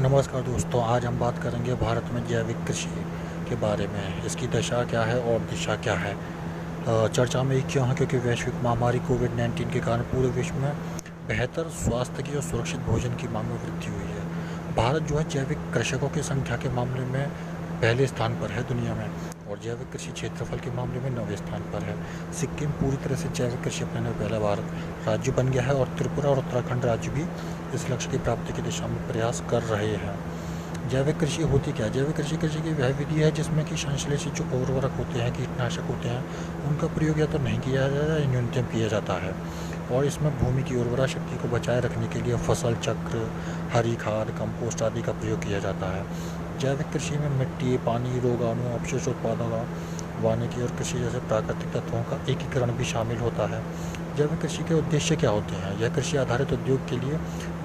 नमस्कार दोस्तों, आज हम बात करेंगे भारत में जैविक कृषि के बारे में। इसकी दशा क्या है और दिशा क्या है। चर्चा में क्यों है, क्योंकि वैश्विक महामारी कोविड-19 के कारण पूरे विश्व में बेहतर स्वास्थ्य की और सुरक्षित भोजन की मांग में वृद्धि हुई है। भारत जो है जैविक कृषकों की संख्या के मामले में पहले स्थान पर है दुनिया में, और जैविक कृषि क्षेत्रफल के मामले में 9वें स्थान पर है। सिक्किम पूरी तरह से जैविक कृषि अपनाने में पहला भारत राज्य बन गया है, और त्रिपुरा और उत्तराखंड राज्य भी इस लक्ष्य की प्राप्ति की दिशा में प्रयास कर रहे हैं। जैविक कृषि होती क्या है? जैविक कृषि कृषि की वह विधि है जिसमें कि संश्लेषित जो उर्वरक होते हैं, कीटनाशक होते हैं, उनका प्रयोग या तो नहीं किया जाता या न्यूनतम किया जाता है। और इसमें भूमि की उर्वरा शक्ति को बचाए रखने के लिए फसल चक्र, हरी खाद, कंपोस्ट आदि का प्रयोग किया जाता है। जैविक कृषि में मिट्टी, पानी, रोगाणु, अवशिष्ट उत्पादों का वानिकी और कृषि जैसे प्राकृतिक तत्वों का एकीकरण भी शामिल होता है। जैविक कृषि के उद्देश्य क्या होते हैं? यह कृषि आधारित उद्योग के लिए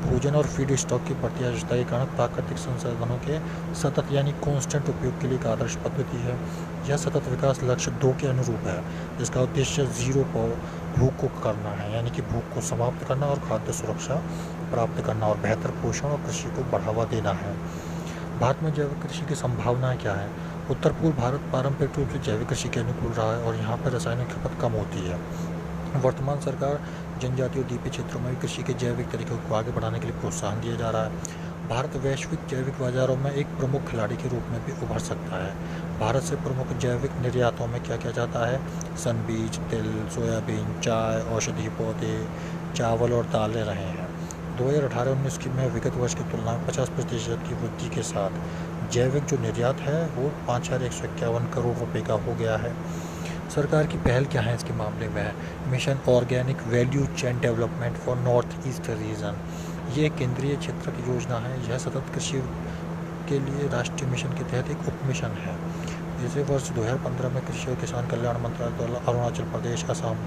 भोजन और फीड स्टॉक की प्रत्याशिता के कारण प्राकृतिक संसाधनों के सतत यानी कांस्टेंट उपयोग के लिए एक आदर्श पद्धति है। यह सतत विकास लक्ष्य 2 के अनुरूप है। इसका उद्देश्य जीरो भूख को करना है, यानी कि भूख को समाप्त करना और खाद्य सुरक्षा प्राप्त करना और बेहतर पोषण और कृषि को बढ़ावा देना है। भारत में जैविक कृषि की संभावनाएं क्या है? उत्तर पूर्व भारत पारंपरिक रूप से जैविक कृषि के अनुकूल रहा है, और यहाँ पर रासायनिक खपत कम होती है। वर्तमान सरकार जनजातीय और द्वीपीय क्षेत्रों में भी कृषि के जैविक तरीकों को आगे बढ़ाने के लिए प्रोत्साहन दिया जा रहा है। भारत वैश्विक जैविक बाजारों में एक प्रमुख खिलाड़ी के रूप में भी उभर सकता है। भारत से प्रमुख जैविक निर्यातों में क्या क्या जाता है? सन बीज, तिल, सोयाबीन, चाय, औषधीय पौधे, चावल और दालें रहे हैं। 2018-19 की में विगत वर्ष की तुलना में 50% की वृद्धि के साथ जैविक जो निर्यात है वो 5,151 करोड़ रुपए का हो गया है। सरकार की पहल क्या है इसके मामले में? Mission organic value chain development for north east region. ये केंद्रीय क्षेत्र की योजना है। यह सतत कृषि के लिए राष्ट्रीय मिशन के तहत एक उप मिशन है। इसे वर्ष 2015 में कृषि और किसान कल्याण मंत्रालय द्वारा अरुणाचल प्रदेश, असम,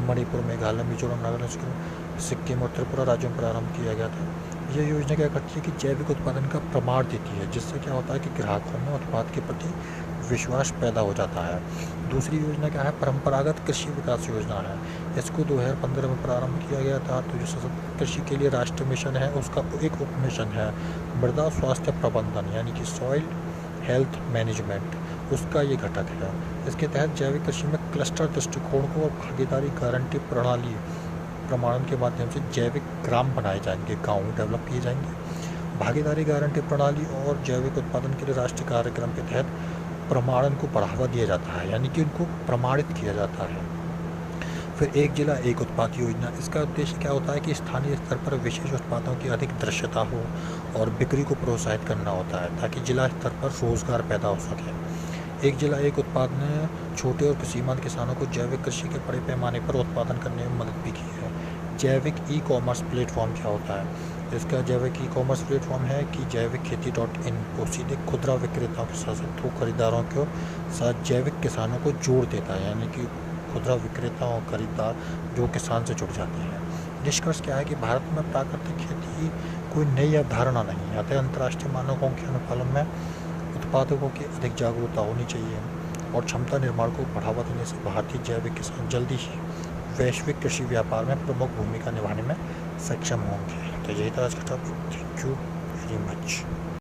मणिपुर, मेघालय, मिजोरम, नागालैंड, सिक्किम और त्रिपुरा राज्यों में प्रारंभ किया गया था। यह योजना क्या करती है कि जैविक उत्पादन का प्रमाण देती है, जिससे क्या होता है कि ग्राहकों में उत्पाद के प्रति विश्वास पैदा हो जाता है। दूसरी योजना क्या है? परंपरागत कृषि विकास योजना है। इसको 2015 में प्रारंभ किया गया था। तो जो सतत कृषि के लिए राष्ट्रीय मिशन है उसका एक उप मिशन है मृदा स्वास्थ्य प्रबंधन, यानी कि सॉइल हेल्थ मैनेजमेंट, उसका ये घटक है। इसके तहत जैविक कृषि में क्लस्टर दृष्टिकोण को और भागीदारी गारंटी प्रणाली प्रमाणन के माध्यम से जैविक ग्राम बनाए जाएंगे, गाँव डेवलप किए जाएंगे। भागीदारी गारंटी प्रणाली और जैविक उत्पादन के लिए राष्ट्रीय कार्यक्रम के तहत प्रमाणन को बढ़ावा दिया जाता है, यानी कि उनको प्रमाणित किया जाता है। फिर एक जिला एक उत्पाद योजना। इसका उद्देश्य क्या होता है कि स्थानीय स्तर पर विशेष उत्पादों की अधिक दृश्यता हो और बिक्री को प्रोत्साहित करना होता है, ताकि जिला स्तर पर रोजगार पैदा हो सके। एक जिला एक उत्पाद ने छोटे और सीमांत किसानों को जैविक कृषि के बड़े पैमाने पर उत्पादन करने में मदद भी की है। जैविक ई कॉमर्स प्लेटफॉर्म क्या होता है? इसका जैविक ई कॉमर्स प्लेटफॉर्म है कि जैविक खेती .in को सीधे खुदरा विक्रेताओं के साथ थोक खरीदारों के साथ जैविक किसानों को जोड़ देता है, यानी कि खुदरा विक्रेता और खरीदार जो किसान से जुड़ जाते हैं। निष्कर्ष क्या है कि भारत में प्राकृतिक खेती कोई नई अवधारणा नहीं है, अतः अंतर्राष्ट्रीय मानकों के अनुपालन में उत्पादकों की अधिक जागरूकता होनी चाहिए, और क्षमता निर्माण को बढ़ावा देने से भारतीय जैविक किसान जल्दी ही वैश्विक कृषि व्यापार में प्रमुख भूमिका निभाने में सक्षम होंगे। तो यही था आज का topic. Thank you very much.